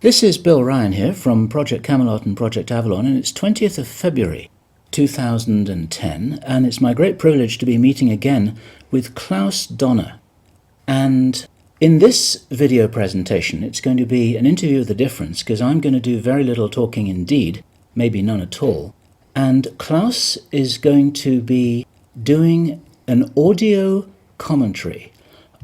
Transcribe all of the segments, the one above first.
This is Bill Ryan here from Project Camelot and Project Avalon, and it's 20th of February 2010, and it's my great privilege to be meeting again with Klaus Dona. And in this video presentation, it's going to be an interview of the difference, because I'm going to do very little talking indeed, maybe none at all, and Klaus is going to be doing an audio commentary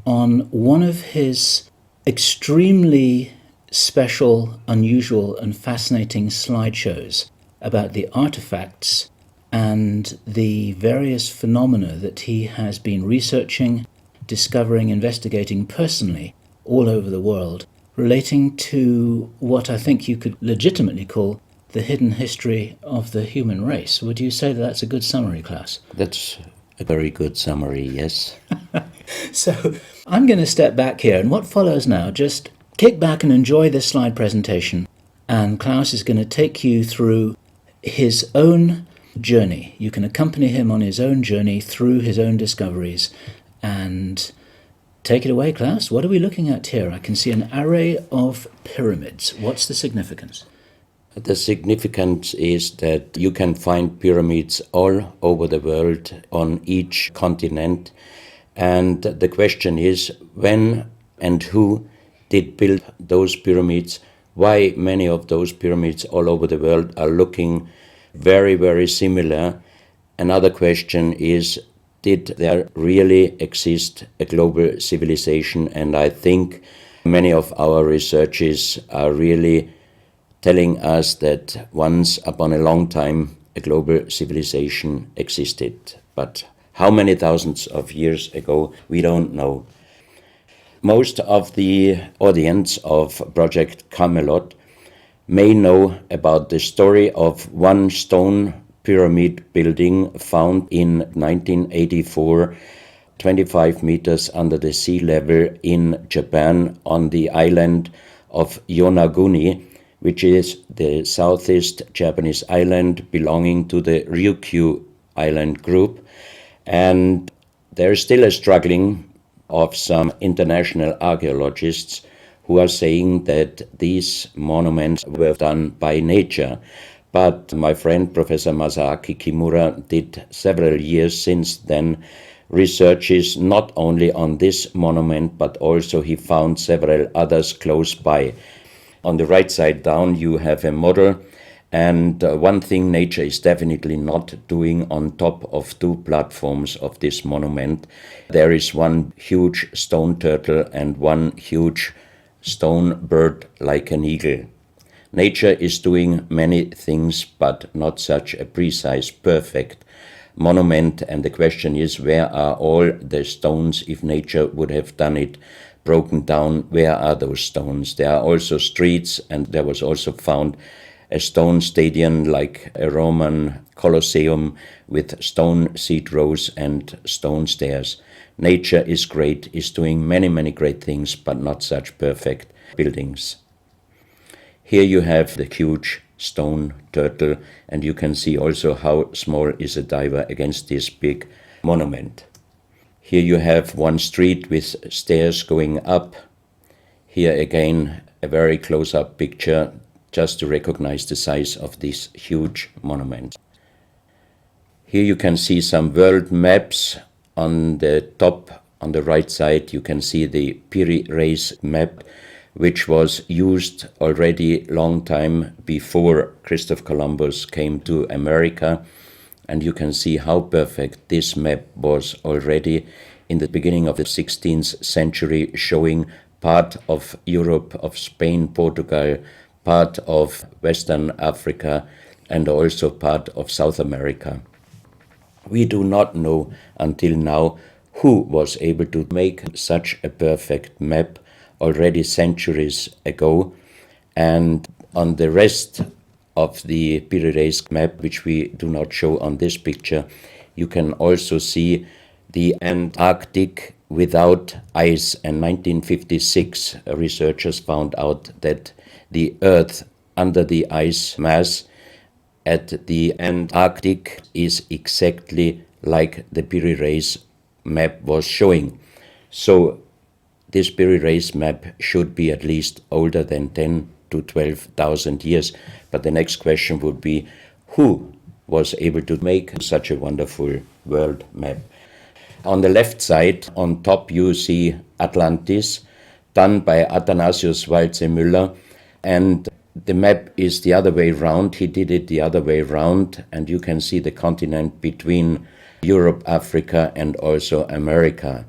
on one of his extremely special, unusual and fascinating slideshows about the artifacts and the various phenomena that he has been researching, discovering, investigating personally all over the world, relating to what I think you could legitimately call the hidden history of the human race. Would you say that that's a good summary, Klaus? That's a very good summary, yes. So I'm going to step back here, and what follows now, just kick back and enjoy this slide presentation, and Klaus is going to take you through his own journey. You can accompany him on his own journey through his own discoveries. And take it away, Klaus. What are we looking at here? I can see an array of pyramids. What's the significance? The significance is that you can find pyramids all over the world on each continent. And the question is, when and who did build those pyramids? Why many of those pyramids all over the world are looking very, very similar? Another question is, did there really exist a global civilization? And I think many of our researchers are really telling us that once upon a long time a global civilization existed. But how many thousands of years ago, we don't know. Most of the audience of Project Camelot may know about the story of one stone pyramid building found in 1984, 25 meters under the sea level in Japan on the island of Yonaguni, which is the southeast Japanese island belonging to the Ryukyu island group. And there is still a struggling of some international archaeologists who are saying that these monuments were done by nature. But my friend Professor Masaaki Kimura did several years since then researches not only on this monument, but also he found several others close by. On the right side down you have a model, and one thing nature is definitely not doing on top of two platforms of this monument. There is one huge stone turtle and one huge stone bird like an eagle. Nature is doing many things, but not such a precise, perfect monument. And the question is, where are all the stones? If nature would have done it broken down, where are those stones? There are also streets, and there was also found a stone stadium like a Roman Colosseum with stone seat rows and stone stairs. Nature is great, is doing many, many great things, but not such perfect buildings. Here you have the huge stone turtle, and you can see also how small is a diver against this big monument. Here you have one street with stairs going up. Here again a very close-up picture just to recognize the size of this huge monument. Here you can see some world maps. On the top, on the right side, you can see the Piri Reis map, which was used already long time before Christopher Columbus came to America. And you can see how perfect this map was already in the beginning of the 16th century, showing part of Europe, of Spain, Portugal, part of Western Africa, and also part of South America. We do not know until now who was able to make such a perfect map already centuries ago. And on the rest of the Piri Reis map, which we do not show on this picture, you can also see the Antarctic without ice. In 1956, researchers found out that the Earth under the ice mass at the Antarctic is exactly like the Piri Reis map was showing. So this Piri Reis map should be at least older than 10 to 12,000 years. But the next question would be, who was able to make such a wonderful world map? On the left side, on top, you see Atlantis, done by Athanasius Waldseemüller, and the map is the other way round. He did it the other way round, and you can see the continent between Europe, Africa, and also America.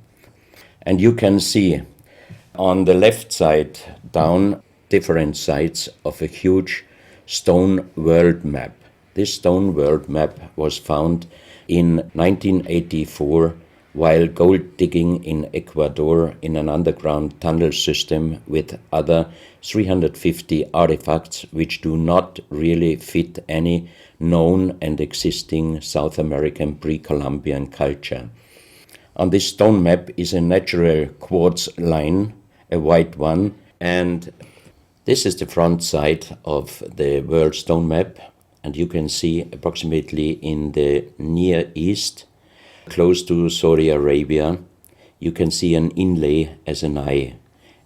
And you can see on the left side down different sides of a huge stone world map. This stone world map was found in 1984 while gold digging in Ecuador in an underground tunnel system with other 350 artifacts which do not really fit any known and existing South American pre-Columbian culture. On this stone map is a natural quartz line, a white one, and this is the front side of the world stone map, and you can see approximately in the Near East, close to Saudi Arabia, you can see an inlay as an eye.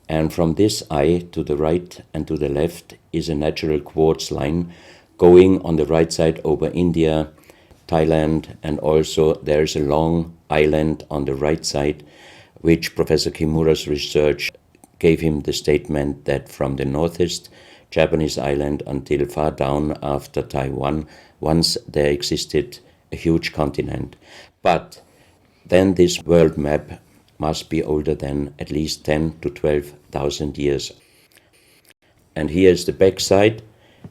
And from this eye to the right and to the left is a natural quartz line going on the right side over India, Thailand, and also there's a long island on the right side, which Professor Kimura's research gave him the statement that from the northeast Japanese island until far down after Taiwan, once there existed a huge continent. But then this world map must be older than at least 10 to 12,000 years. And here is the back side,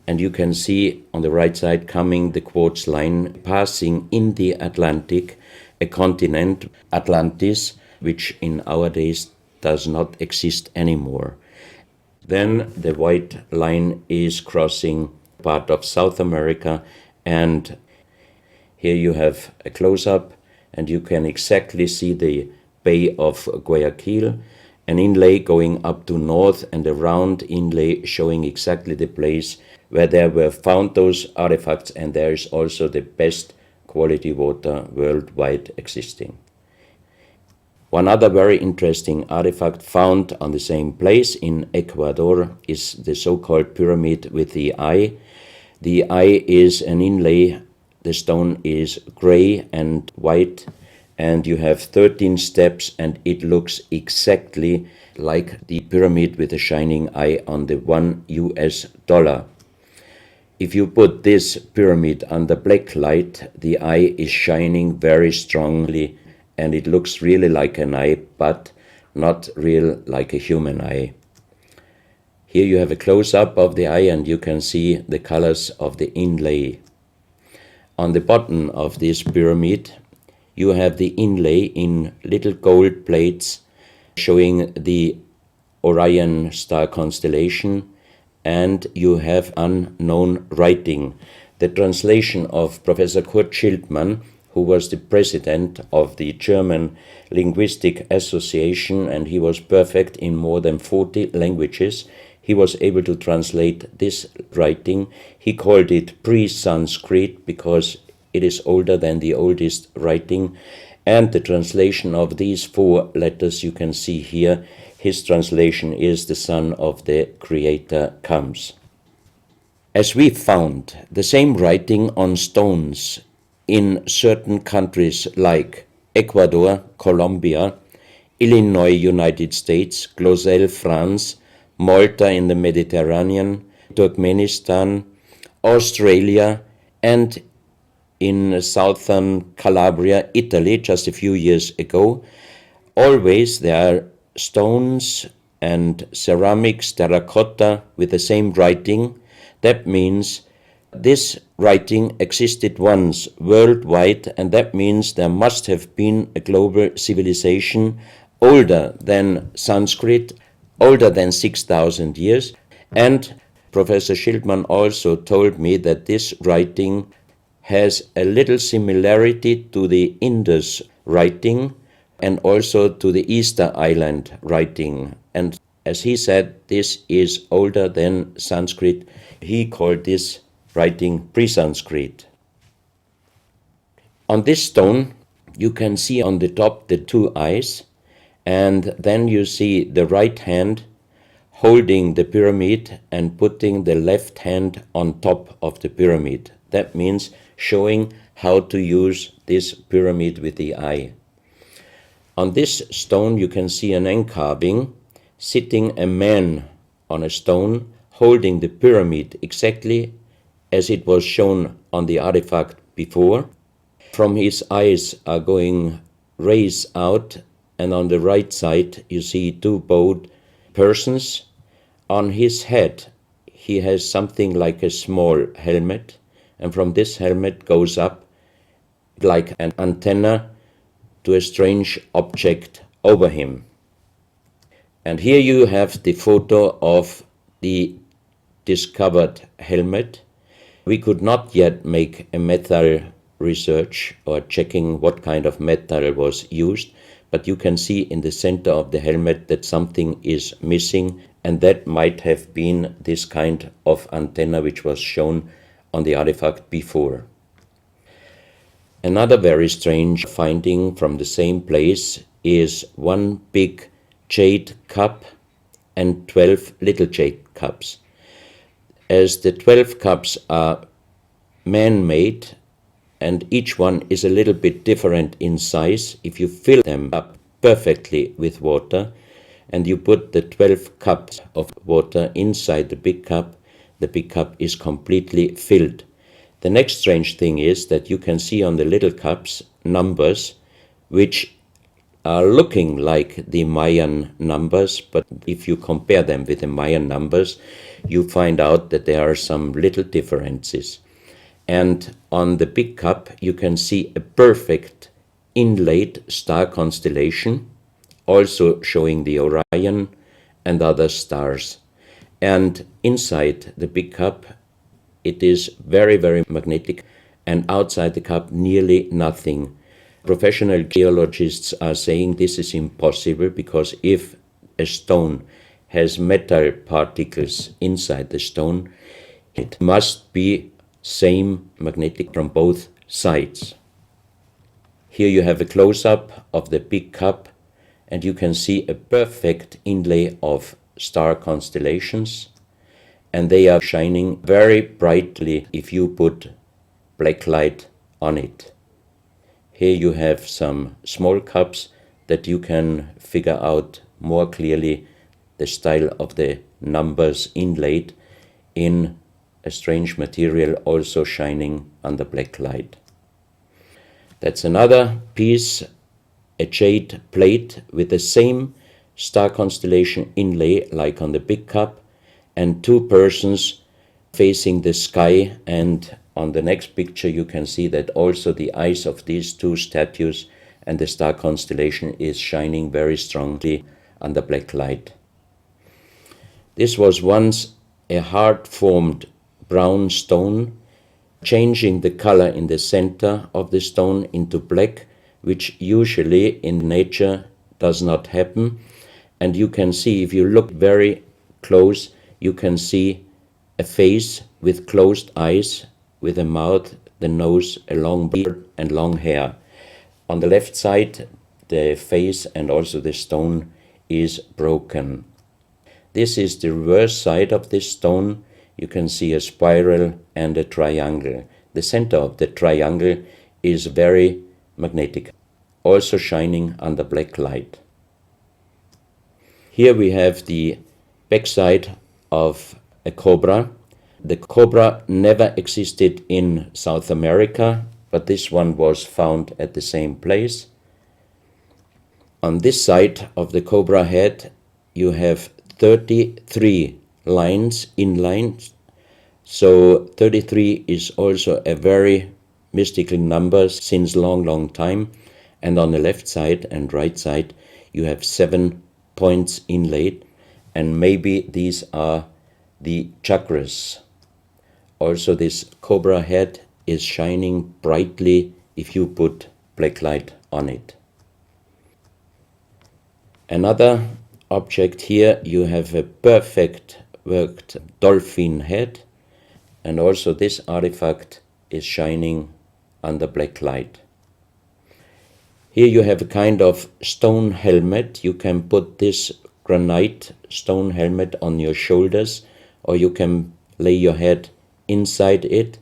and you can see on the right side coming the quartz line passing in the Atlantic, a continent, Atlantis, which in our days does not exist anymore. Then the white line is crossing part of South America, and here you have a close-up, and you can exactly see the Bay of Guayaquil, an inlay going up to north, and a round inlay showing exactly the place where there were found those artifacts, and there is also the best quality water worldwide existing. One other very interesting artifact found on the same place in Ecuador is the so-called pyramid with the eye. The eye is an inlay, the stone is gray and white, and you have 13 steps, and it looks exactly like the pyramid with a shining eye on the $1. If you put this pyramid under black light, the eye is shining very strongly, and it looks really like an eye, but not real like a human eye. Here you have a close-up of the eye, and you can see the colors of the inlay. On the bottom of this pyramid, you have the inlay in little gold plates showing the Orion star constellation, and you have unknown writing. The translation of Professor Kurt Schildmann, who was the president of the German Linguistic Association, and he was perfect in more than 40 languages. He was able to translate this writing. He called it pre-Sanskrit because it is older than the oldest writing. And the translation of these 4 letters you can see here, his translation is "the Son of the Creator comes." As we found the same writing on stones in certain countries like Ecuador, Colombia, Illinois, United States, Clausel, France, Malta in the Mediterranean, Turkmenistan, Australia, and in southern Calabria, Italy, just a few years ago. Always there are stones and ceramics, terracotta with the same writing. That means this writing existed once worldwide, and that means there must have been a global civilization older than Sanskrit, older than 6,000 years. And Professor Schildmann also told me that this writing has a little similarity to the Indus writing and also to the Easter Island writing. And as he said, this is older than Sanskrit. He called this writing pre-Sanskrit. On this stone, you can see on the top the 2 eyes, and then you see the right hand holding the pyramid and putting the left hand on top of the pyramid. That means showing how to use this pyramid with the eye. On this stone you can see an encarving, sitting a man on a stone, holding the pyramid exactly as it was shown on the artifact before. From his eyes are going rays out, and on the right side you see two bowed persons. On his head he has something like a small helmet, and from this helmet goes up like an antenna to a strange object over him. And here you have the photo of the discovered helmet. We could not yet make a metal research or checking what kind of metal was used, but you can see in the center of the helmet that something is missing, and that might have been this kind of antenna which was shown on the artifact before. Another very strange finding from the same place is one big jade cup and 12 little jade cups. As the 12 cups are man-made and each one is a little bit different in size, if you fill them up perfectly with water and you put the 12 cups of water inside the big cup is completely filled. The next strange thing is that you can see on the little cups numbers which are looking like the Mayan numbers, but if you compare them with the Mayan numbers, you find out that there are some little differences. And on the big cup, you can see a perfect inlaid star constellation, also showing the Orion and other stars. And inside the big cup, it is very, very magnetic, and outside the cup, nearly nothing. Professional geologists are saying this is impossible because if a stone has metal particles inside the stone, it must be same magnetic from both sides. Here you have a close-up of the big cup, and you can see a perfect inlay of star constellations, and they are shining very brightly if you put black light on it. Here you have some small cups that you can figure out more clearly the style of the numbers inlaid in a strange material also shining under black light. That's another piece, a jade plate with the same star constellation inlay like on the big cup, and two persons facing the sky, and on the next picture you can see that also the eyes of these two statues and the star constellation is shining very strongly under black light. This was once a hard-formed brown stone, changing the color in the center of the stone into black, which usually in nature does not happen. And you can see, if you look very close, you can see a face with closed eyes, with a mouth, the nose, a long beard and long hair. On the left side, the face and also the stone is broken. This is the reverse side of this stone. You can see a spiral and a triangle. The center of the triangle is very magnetic, also shining under black light. Here we have the backside of a cobra. The cobra never existed in South America, but this one was found at the same place. On this side of the cobra head, you have 33 lines, inlines. So 33 is also a very mystical number since long time. And on the left side and right side, you have 7 points inlaid, and maybe these are the chakras. Also, this cobra head is shining brightly if you put black light on it. Another object here, you have a perfect worked dolphin head, and also this artifact is shining under black light. Here you have a kind of stone helmet. You can put this granite stone helmet on your shoulders, or you can lay your head inside it,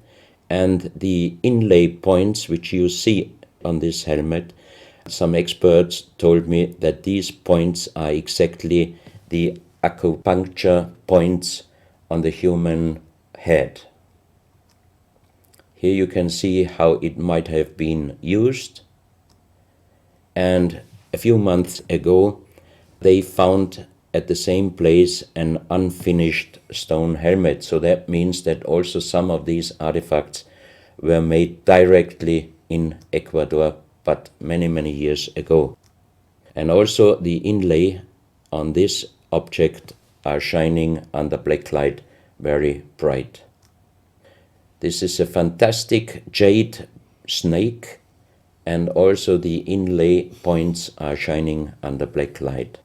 and the inlay points which you see on this helmet, some experts told me that these points are exactly the acupuncture points on the human head. Here you can see how it might have been used. And a few months ago, they found at the same place an unfinished stone helmet. So that means that also some of these artifacts were made directly in Ecuador, but many, many years ago. And also the inlay on this object are shining under black light very bright. This is a fantastic jade snake, and also the inlay points are shining under black light.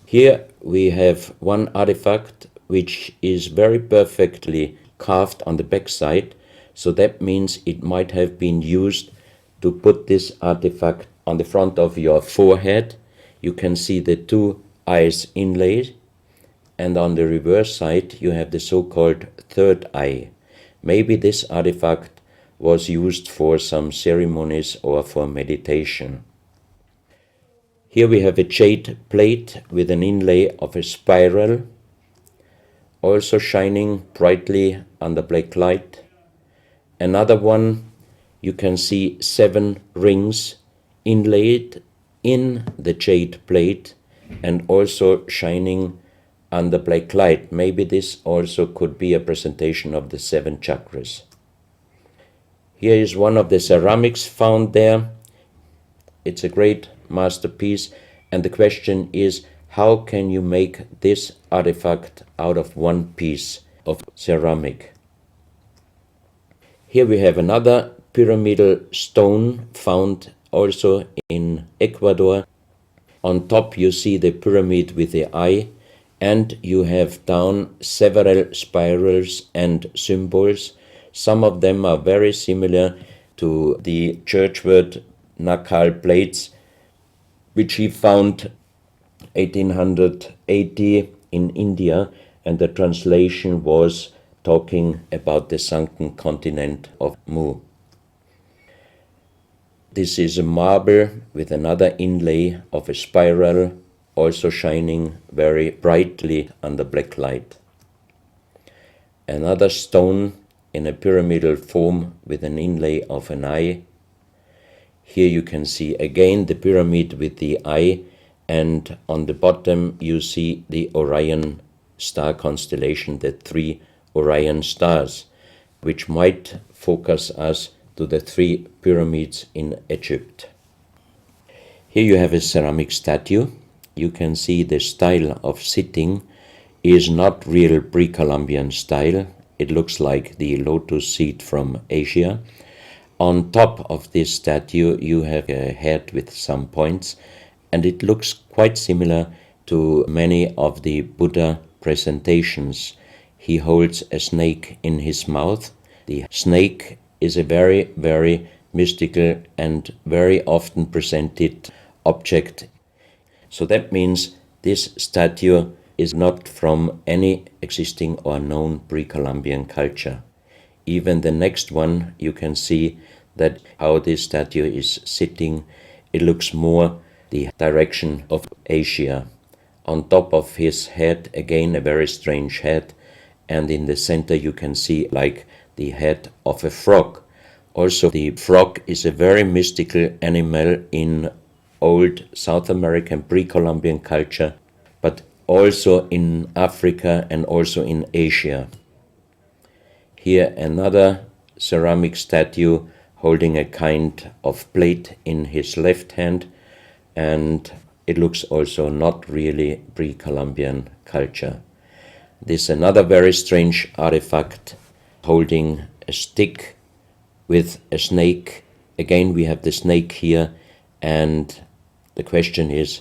Here we have one artifact which is very perfectly carved on the back side, so that means it might have been used to put this artifact on the front of your forehead. You can see the two eyes inlaid, and on the reverse side you have the so-called third eye. Maybe this artifact was used for some ceremonies or for meditation. Here we have a jade plate with an inlay of a spiral, also shining brightly under black light. Another one, you can see 7 rings inlaid in the jade plate and also shining under black light. Maybe this also could be a presentation of the 7 chakras. Here is one of the ceramics found there. It's a great masterpiece, and the question is, how can you make this artifact out of one piece of ceramic? Here we have another pyramidal stone found also in Ecuador. On top you see the pyramid with the eye, and you have down several spirals and symbols. Some of them are very similar to the churchward Nakal plates, which he found 1880 in India, and the translation was talking about the sunken continent of Mu. This is a marble with another inlay of a spiral, also shining very brightly under black light. Another stone in a pyramidal form with an inlay of an eye. Here you can see again the pyramid with the eye, and on the bottom you see the Orion star constellation, the 3 Orion stars, which might focus us to the 3 pyramids in Egypt. Here you have a ceramic statue. You can see the style of sitting is not real pre-Columbian style. It looks like the lotus seat from Asia. On top of this statue you have a head with some points, and it looks quite similar to many of the Buddha presentations. He holds a snake in his mouth. The snake is a very, very mystical and very often presented object. So that means this statue is not from any existing or known pre-Columbian culture. Even the next one, you can see that how this statue is sitting, it looks more the direction of Asia. On top of his head, again a very strange head, and in the center you can see like the head of a frog. Also, the frog is a very mystical animal in old South American pre-Columbian culture, but also in Africa and also in Asia. Here another ceramic statue holding a kind of plate in his left hand, and it looks also not really pre-Columbian culture. This is another very strange artifact holding a stick with a snake. Again, we have the snake here, and the question is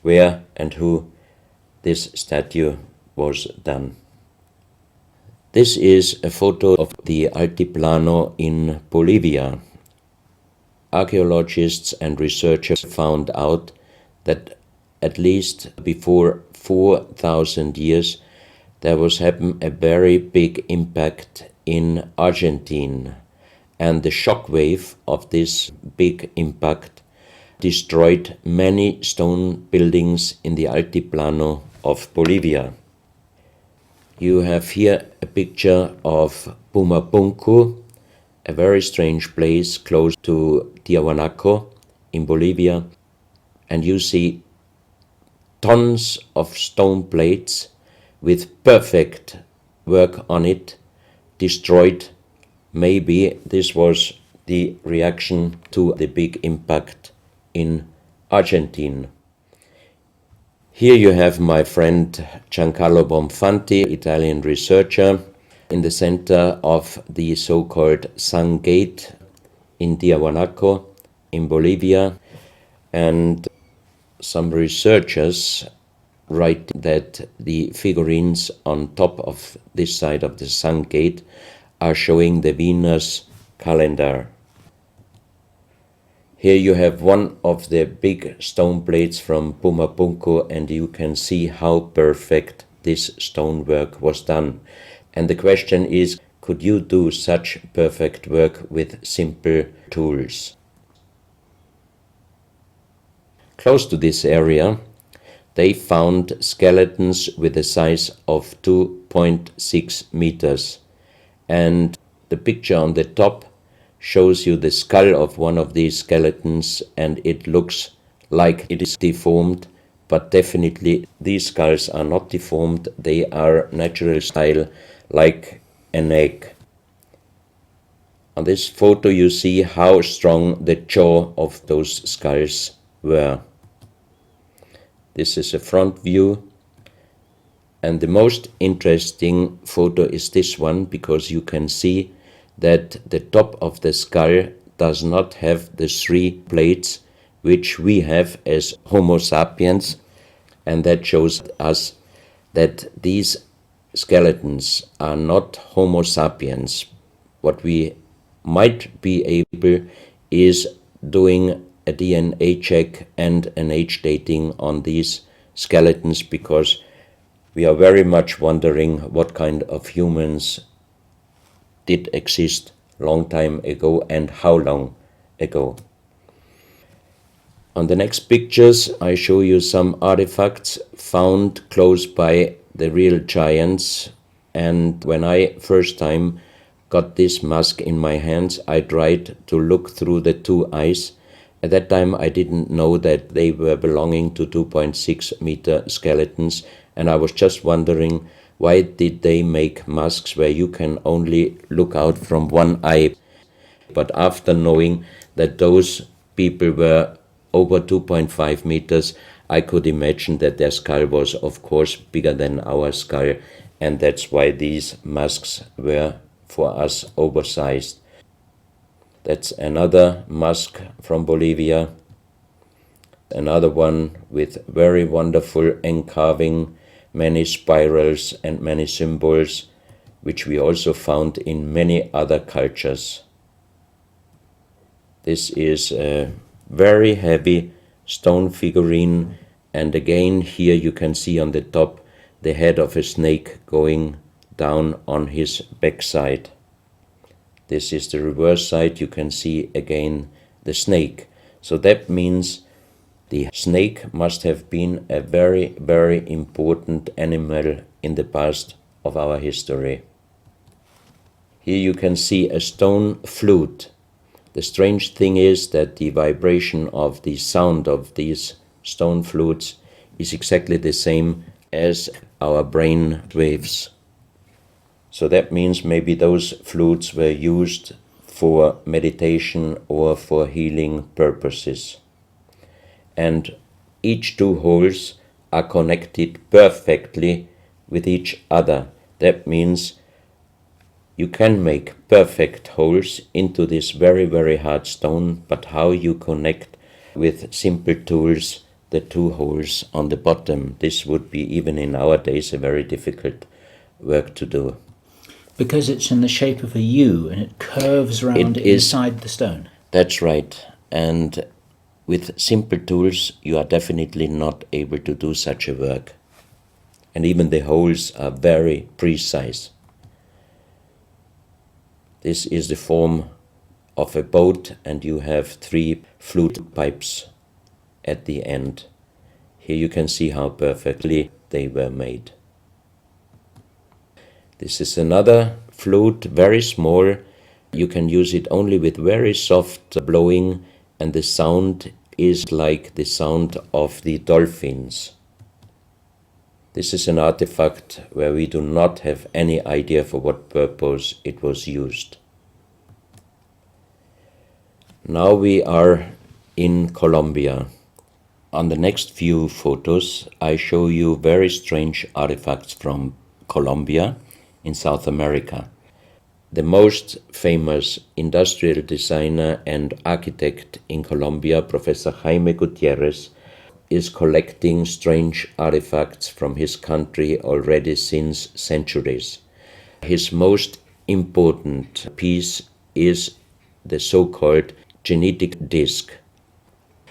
where and who this statue was done. This is a photo of the Altiplano in Bolivia. Archaeologists and researchers found out that at least before 4,000 years, there was happen a very big impact in Argentina, and the shock wave of this big impact destroyed many stone buildings in the Altiplano of Bolivia. You have here a picture of Pumapunku, a very strange place close to Tiahuanaco in Bolivia, and you see tons of stone plates with perfect work on it, destroyed. Maybe this was the reaction to the big impact in Argentina. Here you have my friend Giancarlo Bonfanti, Italian researcher, in the center of the so-called Sun Gate in Tiahuanaco in Bolivia, and some researchers write that the figurines on top of this side of the Sun Gate are showing the Venus calendar. Here you have one of the big stone plates from Pumapunku, and you can see how perfect this stonework was done. And the question is, could you do such perfect work with simple tools? Close to this area, they found skeletons with a size of 2.6 meters. And the picture on the top shows you the skull of one of these skeletons, and it looks like it is deformed, but definitely these skulls are not deformed. They are natural style, like an egg. On this photo you see how strong the jaw of those skulls were. This is a front view, and the most interesting photo is this one, because you can see that the top of the skull does not have the three plates which we have as Homo sapiens, and that shows us that these skeletons are not Homo sapiens. What we might be able is doing a DNA check and an age dating on these skeletons, because we are very much wondering what kind of humans did exist long time ago and how long ago. On the next pictures I show you some artifacts found close by the real giants, and when I first time got this mask in my hands, I tried to look through the two eyes. At that time I didn't know that they were belonging to 2.6 meter skeletons, and I was just wondering, why did they make masks where you can only look out from one eye? But after knowing that those people were over 2.5 meters, I could imagine that their skull was of course bigger than our skull, and that's why these masks were for us oversized. That's another mask from Bolivia, another one with very wonderful encarving, many spirals and many symbols, which we also found in many other cultures. This is a very heavy stone figurine, and again here you can see on the top the head of a snake going down on his backside. This is the reverse side. You can see again the snake. So that means the snake must have been a very, very important animal in the past of our history. Here you can see a stone flute. The strange thing is that the vibration of the sound of these stone flutes is exactly the same as our brain waves. So that means maybe those flutes were used for meditation or for healing purposes. And each two holes are connected perfectly with each other. That means you can make perfect holes into this very, very hard stone, but how you connect with simple tools the two holes on the bottom, this would be even in our days a very difficult work to do. Because it's in the shape of a U and it curves around inside the stone. That's right. And With simple tools, you are definitely not able to do such a work. And even the holes are very precise. This is the form of a boat, and you have 3 flute pipes at the end. Here you can see how perfectly they were made. This is another flute, very small. You can use it only with very soft blowing, and the sound is like the sound of the dolphins. This is an artifact where we do not have any idea for what purpose it was used. Now we are in Colombia. On the next few photos, I show you very strange artifacts from Colombia in South America. The most famous industrial designer and architect in Colombia, Professor Jaime Gutierrez, is collecting strange artifacts from his country already since centuries. His most important piece is the so-called genetic disc.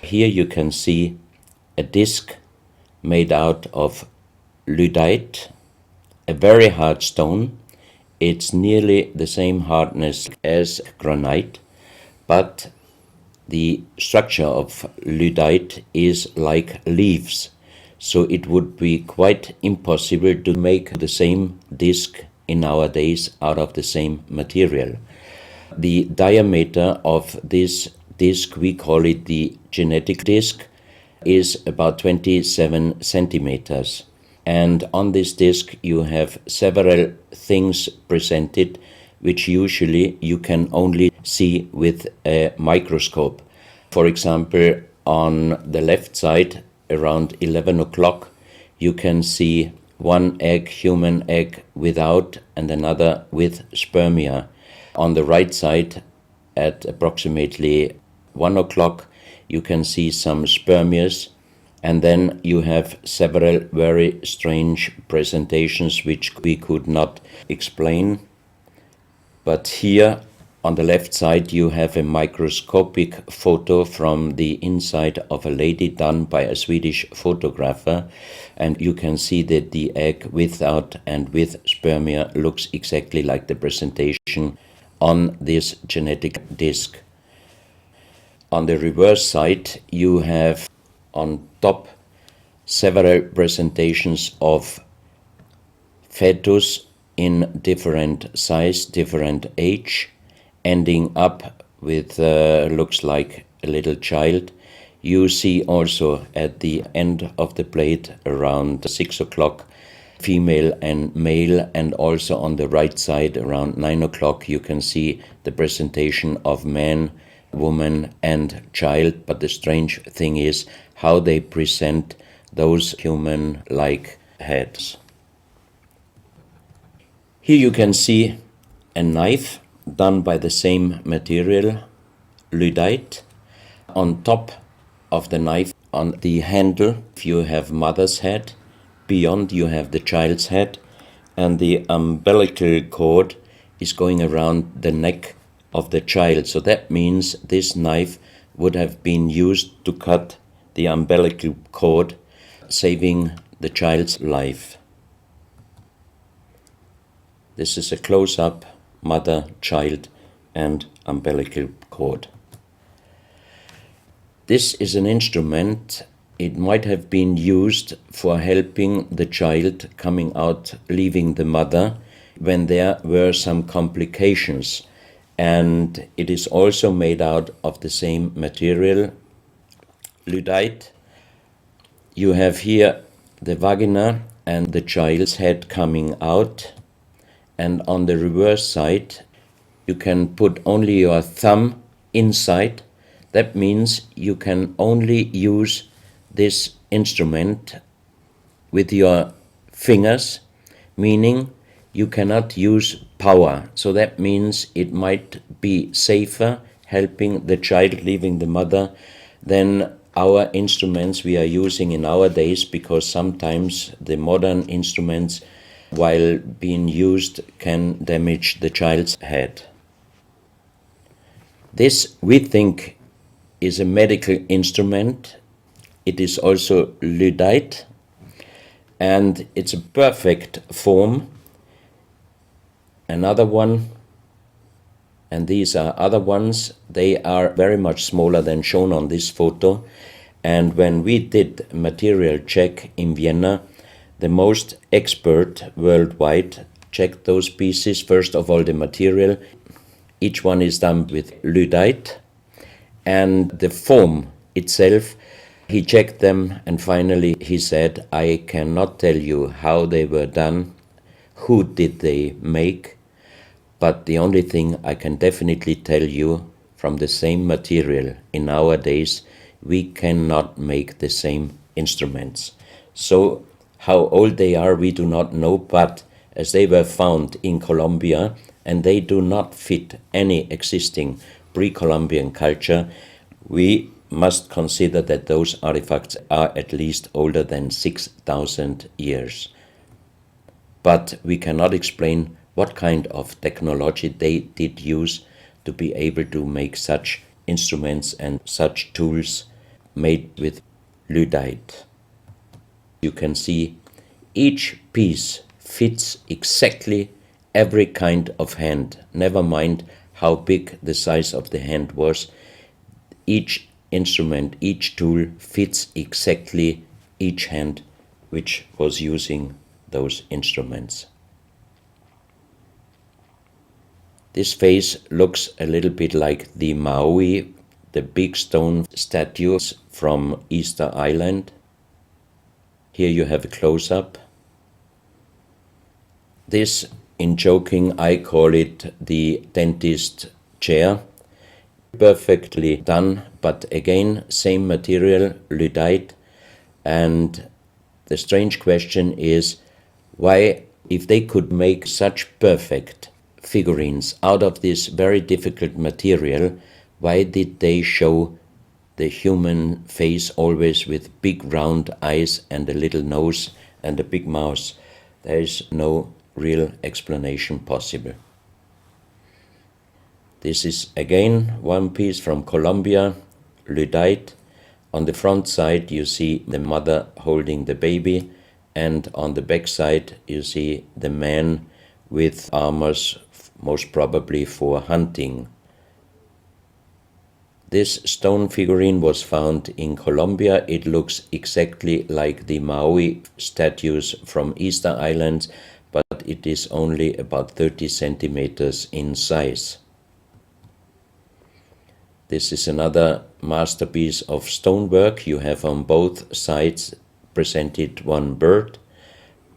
Here you can see a disc made out of lyddite, a very hard stone. It's nearly the same hardness as granite, but the structure of lyddite is like leaves, so it would be quite impossible to make the same disc in our days out of the same material. The diameter of this disc, we call it the genetic disc, is about 27 centimeters. And on this disc you have several things presented which usually you can only see with a microscope. For example, on the left side, around 11 o'clock, you can see one egg, human egg, without and another with spermia. On the right side, at approximately 1 o'clock, you can see some spermias, and then you have several very strange presentations which we could not explain. But here on the left side you have a microscopic photo from the inside of a lady done by a Swedish photographer, and you can see that the egg without and with spermia looks exactly like the presentation on this genetic disc. On the reverse side you have on top several presentations of fetus in different size, different age, ending up with looks like a little child. You see also at the end of the plate around 6 o'clock female and male, and also on the right side around 9 o'clock you can see the presentation of man, woman and child. But the strange thing is how they present those human-like heads. Here you can see a knife done by the same material, lyddite. On top of the knife, on the handle, you have mother's head. Beyond you have the child's head, and the umbilical cord is going around the neck of the child. So that means this knife would have been used to cut the umbilical cord, saving the child's life. This is a close-up mother, child and umbilical cord. This is an instrument. It might have been used for helping the child coming out, leaving the mother, when there were some complications. And it is also made out of the same material, lyddite. You have here the vagina and the child's head coming out, and on the reverse side you can put only your thumb inside. That means you can only use this instrument with your fingers, meaning you cannot use power. So that means it might be safer helping the child leaving the mother than our instruments we are using in our days, because sometimes the modern instruments, while being used, can damage the child's head. This, we think, is a medical instrument. It is also lyddite, and it's a perfect form. Another one, and these are other ones, they are very much smaller than shown on this photo. And when we did a material check in Vienna, the most expert worldwide checked those pieces. First of all, the material. Each one is done with lyddite, and the form itself, he checked them, and finally he said, I cannot tell you how they were done, who did they make, but the only thing I can definitely tell you, from the same material in our days, we cannot make the same instruments. So how old they are, we do not know, but as they were found in Colombia, and they do not fit any existing pre-Columbian culture, we must consider that those artifacts are at least older than 6,000 years. But we cannot explain what kind of technology they did use to be able to make such instruments and such tools made with lyddite. You can see each piece fits exactly every kind of hand, never mind how big the size of the hand was. Each instrument, each tool fits exactly each hand which was using those instruments. This face looks a little bit like the Maui, the big stone statues from Easter Island. Here you have a close-up. This, in joking, I call it the dentist chair. Perfectly done, but again, same material, lyddite. And the strange question is, why, if they could make such perfect figurines out of this very difficult material, why did they show the human face always with big round eyes and a little nose and a big mouth? There is no real explanation possible. This is again one piece from Colombia, lyddite. On the front side you see the mother holding the baby, and on the back side you see the man with armors, most probably for hunting. This stone figurine was found in Colombia. It looks exactly like the Maui statues from Easter Islands, but it is only about 30 centimeters in size. This is another masterpiece of stonework. You have on both sides presented one bird,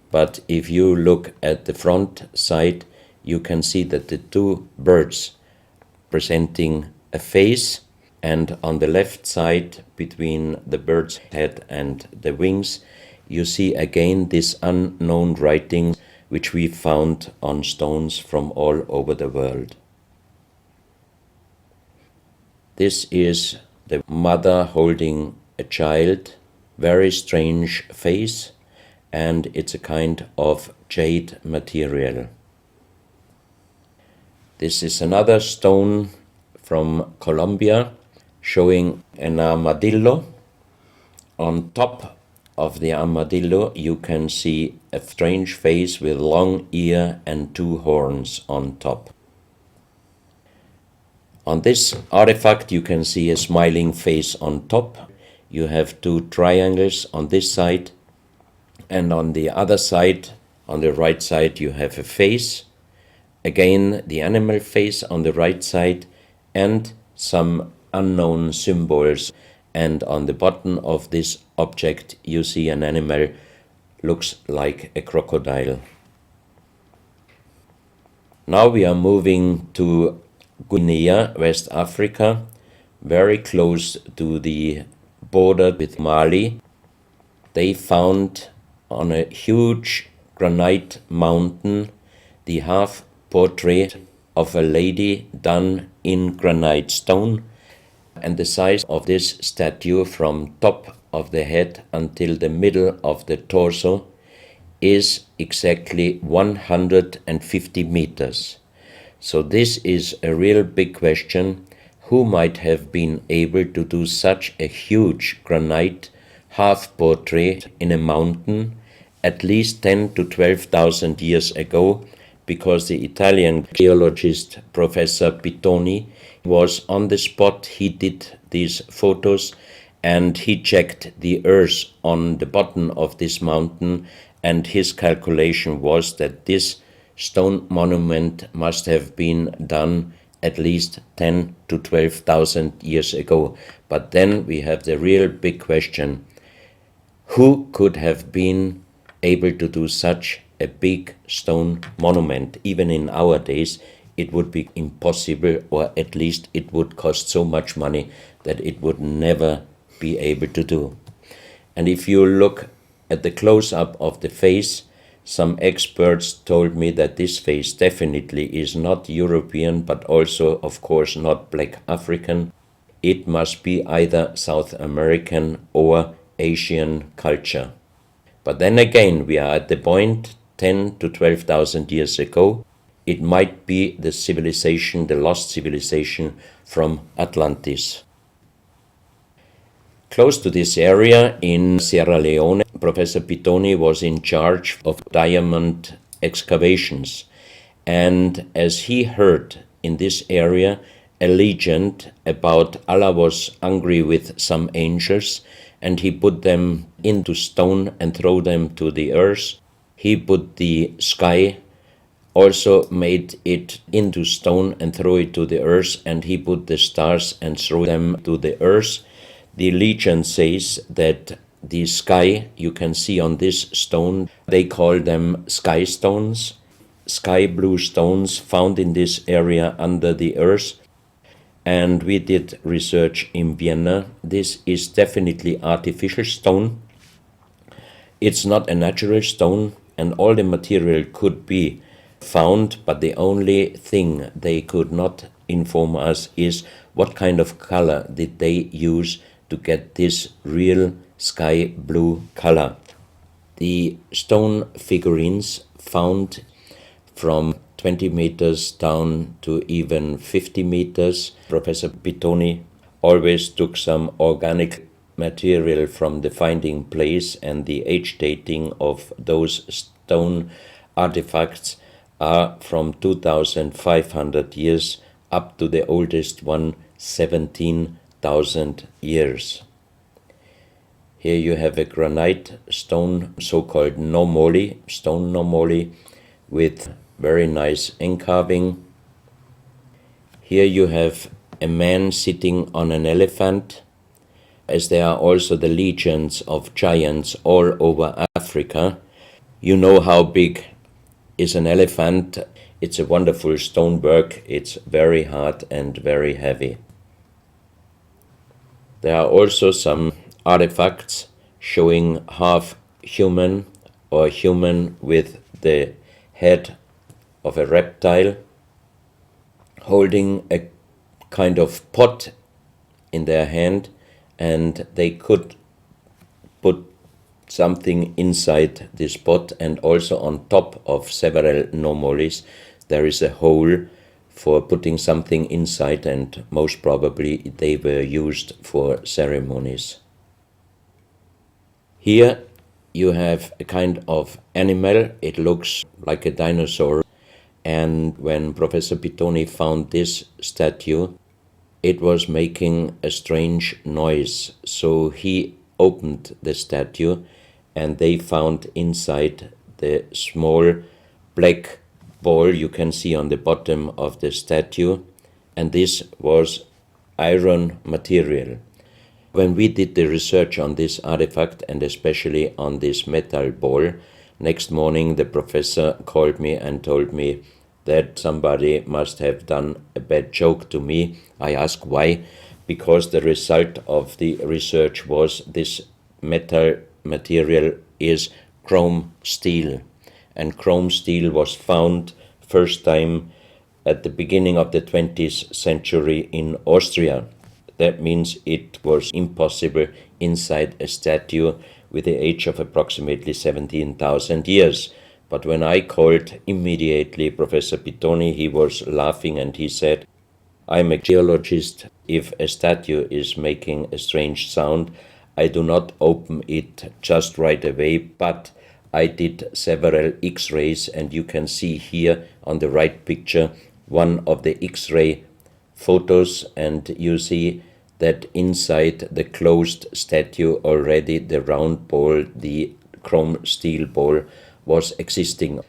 but if you look at the front side, you can see that the two birds presenting a face, and on the left side, between the bird's head and the wings, you see again this unknown writing which we found on stones from all over the world. This is the mother holding a child, very strange face, and it's a kind of jade material. This is another stone from Colombia showing an armadillo. On top of the armadillo you can see a strange face with long ear and two horns on top. On this artifact you can see a smiling face on top. You have two triangles on this side, and on the other side, on the right side, you have a face. Again, the animal face on the right side, and some unknown symbols. And on the bottom of this object you see an animal, looks like a crocodile. Now we are moving to Guinea, West Africa, very close to the border with Mali. They found on a huge granite mountain the half portrait of a lady done in granite stone, and the size of this statue from top of the head until the middle of the torso is exactly 150 meters. So this is a real big question. who might have been able to do such a huge granite half-portrait in a mountain at least 10 to 12,000 years ago, because the Italian geologist Professor Pittoni was on the spot. He did these photos and he checked the earth on the bottom of this mountain, and his calculation was that this stone monument must have been done at least 10 to 12,000 years ago. But then we have the real big question: who could have been able to do such a big stone monument? Even in our days, it would be impossible, or at least it would cost so much money that it would never be able to do. And if you look at the close-up of the face, some experts told me that this face definitely is not European, but also, of course, not black African. It must be either South American or Asian culture. But then again, we are at the point 10 to 12,000 years ago. It might be the civilization, the lost civilization from Atlantis. Close to this area in Sierra Leone, Professor Pittoni was in charge of diamond excavations. And as he heard in this area a legend about Allah was angry with some angels, and he put them into stone and throw them to the earth. He put the sky, also made it into stone and throw it to the earth, and he put the stars and throw them to the earth. The legend says that the sky you can see on this stone, they call them sky stones, sky blue stones found in this area under the earth. And we did research in Vienna. This is definitely artificial stone. It's not a natural stone, and all the material could be found, but the only thing they could not inform us is what kind of color did they use to get this real sky blue color. The stone figurines found from 20 meters down to even 50 meters. Professor Pittoni always took some organic material from the finding place, and the age dating of those stone artifacts are from 2,500 years up to the oldest one, 17,000 years. Here you have a granite stone, so-called nomoli, stone nomoli, with very nice encarving. Here you have a man sitting on an elephant, as there are also the legends of giants all over Africa. You know how big is an elephant. It's a wonderful stonework. It's very hard and very heavy. There are also some artifacts showing half human or human with the head of a reptile, holding a kind of pot in their hand, and they could put something inside this pot, and also on top of several nomolis there is a hole for putting something inside, and most probably they were used for ceremonies. Here you have a kind of animal. It looks like a dinosaur. And when Professor Pittoni found this statue, it was making a strange noise. So he opened the statue, and they found inside the small black ball you can see on the bottom of the statue, and this was iron material. When we did the research on this artifact, and especially on this metal ball, next morning the professor called me and told me that somebody must have done a bad joke to me. I asked why, because the result of the research was this metal material is chrome steel, and chrome steel was found first time at the beginning of the 20th century in Austria. That means it was impossible inside a statue with the age of approximately 17,000 years. But when I called immediately Professor Pittoni, he was laughing and he said, I'm a geologist. If a statue is making a strange sound, I do not open it just right away, but I did several X-rays, and you can see here on the right picture one of the X-ray photos, and you see that inside the closed statue already the round ball, the chrome steel ball, was existing.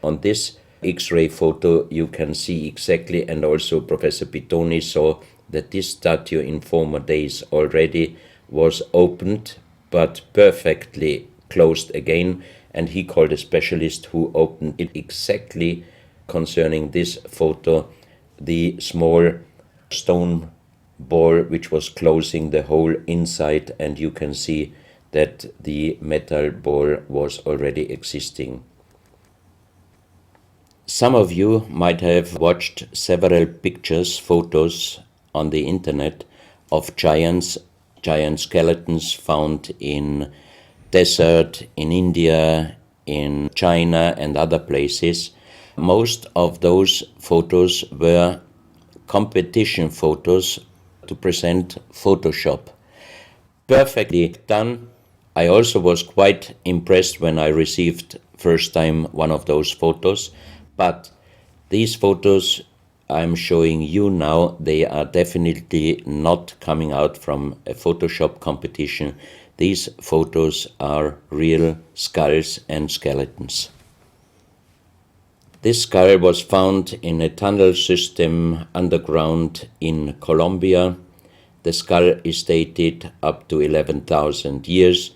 On this X-ray photo you can see exactly, and also Professor Pitoni saw, that this statue in former days already was opened but perfectly closed again, and he called a specialist who opened it exactly concerning this photo, the small stone ball which was closing the hole inside, and you can see that the metal ball was already existing. Some of you might have watched several pictures, photos on the internet of giant skeletons found in desert, in India, in China and other places. Most of those photos were competition photos to present Photoshop. Perfectly done. I also was quite impressed when I received first time one of those photos, but these photos I'm showing you now, they are definitely not coming out from a Photoshop competition. These photos are real skulls and skeletons. This skull was found in a tunnel system underground in Colombia. The skull is dated up to 11,000 years.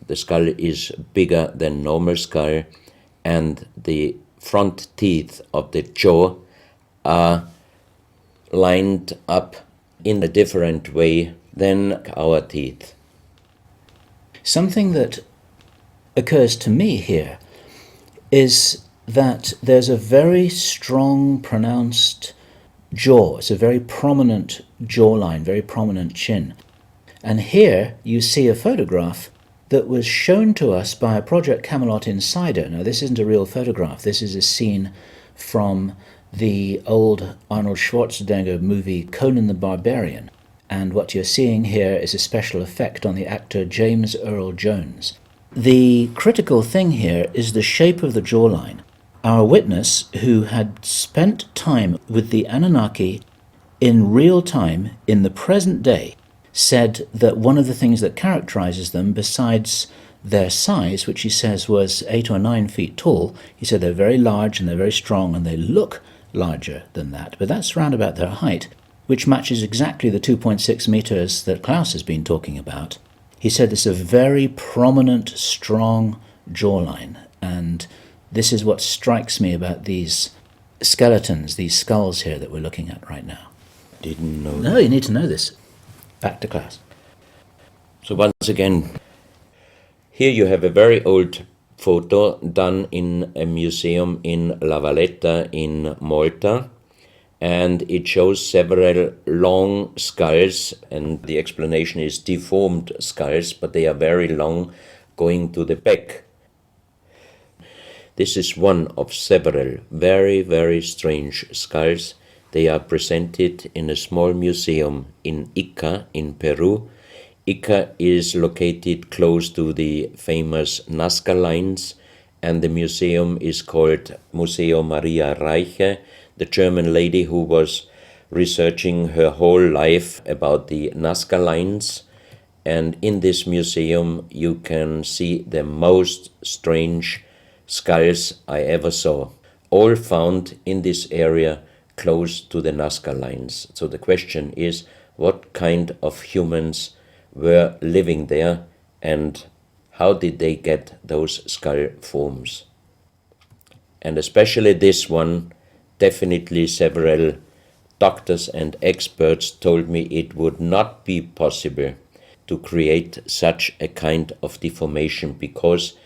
The skull is bigger than normal skull, and the front teeth of the jaw are lined up in a different way than our teeth. Something that occurs to me here is that there's a very strong, pronounced jaw. It's a very prominent jawline, very prominent chin. And here you see a photograph that was shown to us by a Project Camelot insider. Now, this isn't a real photograph. This is a scene from the old Arnold Schwarzenegger movie Conan the Barbarian. And what you're seeing here is a special effect on the actor James Earl Jones. The critical thing here is the shape of the jawline. Our witness, who had spent time with the Anunnaki in real time, in the present day, said that one of the things that characterizes them, besides their size, which he says was 8 or 9 feet tall, he said they're very large and they're very strong and they look larger than that, but that's round about their height, which matches exactly the 2.6 meters that Klaus has been talking about. He said it's a very prominent, strong jawline, and this is what strikes me about these skeletons, these skulls here that we're looking at right now. Didn't know. No, you need to know this. Back to Klaus. So once again, here you have a very old photo done in a museum in La Valletta in Malta, and it shows several long skulls, and the explanation is deformed skulls, but they are very long, going to the back. This is one of several very, very strange skulls. They are presented in a small museum in Ica in Peru. Ica is located close to the famous Nazca lines, and the museum is called Museo Maria Reiche, the German lady who was researching her whole life about the Nazca lines. And in this museum you can see the most strange skulls I ever saw, all found in this area close to the Nazca lines. So the question is, what kind of humans were living there, and how did they get those skull forms? And especially this one, definitely several doctors and experts told me it would not be possible to create such a kind of deformation, because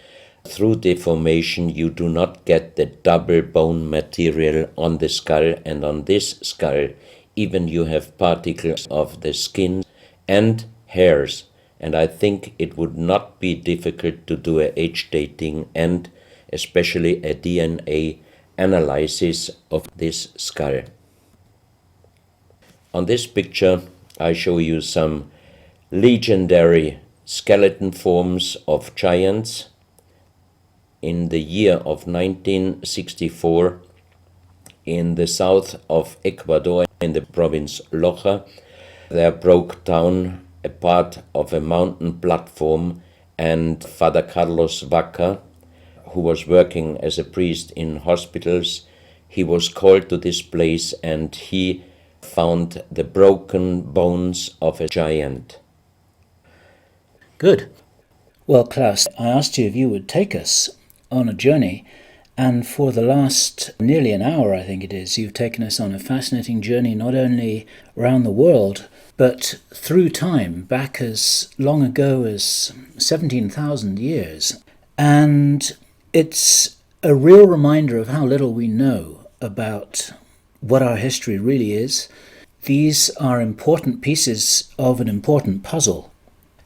through deformation you do not get the double bone material on the skull, and on this skull even you have particles of the skin and hairs, and I think it would not be difficult to do a age dating and especially a DNA analysis of this skull. On this picture, I show you some legendary skeleton forms of giants. In the year of 1964, in the south of Ecuador, in the province Loja, there broke down a part of a mountain platform, and Father Carlos Vaca, who was working as a priest in hospitals, he was called to this place and he found the broken bones of a giant. Good. Well, Klaus, I asked you if you would take us on a journey, and for the last nearly an hour, I think it is, you've taken us on a fascinating journey not only around the world, but through time, back as long ago as 17,000 years. And it's a real reminder of how little we know about what our history really is. These are important pieces of an important puzzle,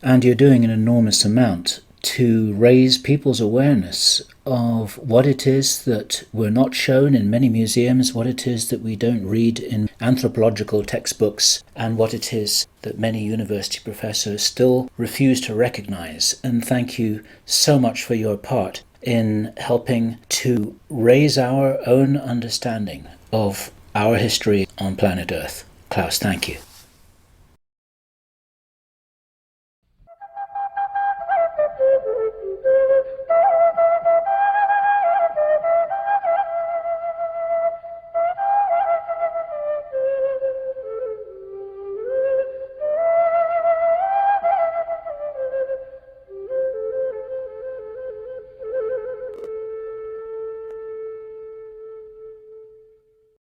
and you're doing an enormous amount to raise people's awareness of what it is that we're not shown in many museums, what it is that we don't read in anthropological textbooks, and what it is that many university professors still refuse to recognize. And thank you so much for your part in helping to raise our own understanding of our history on planet Earth. Klaus, thank you.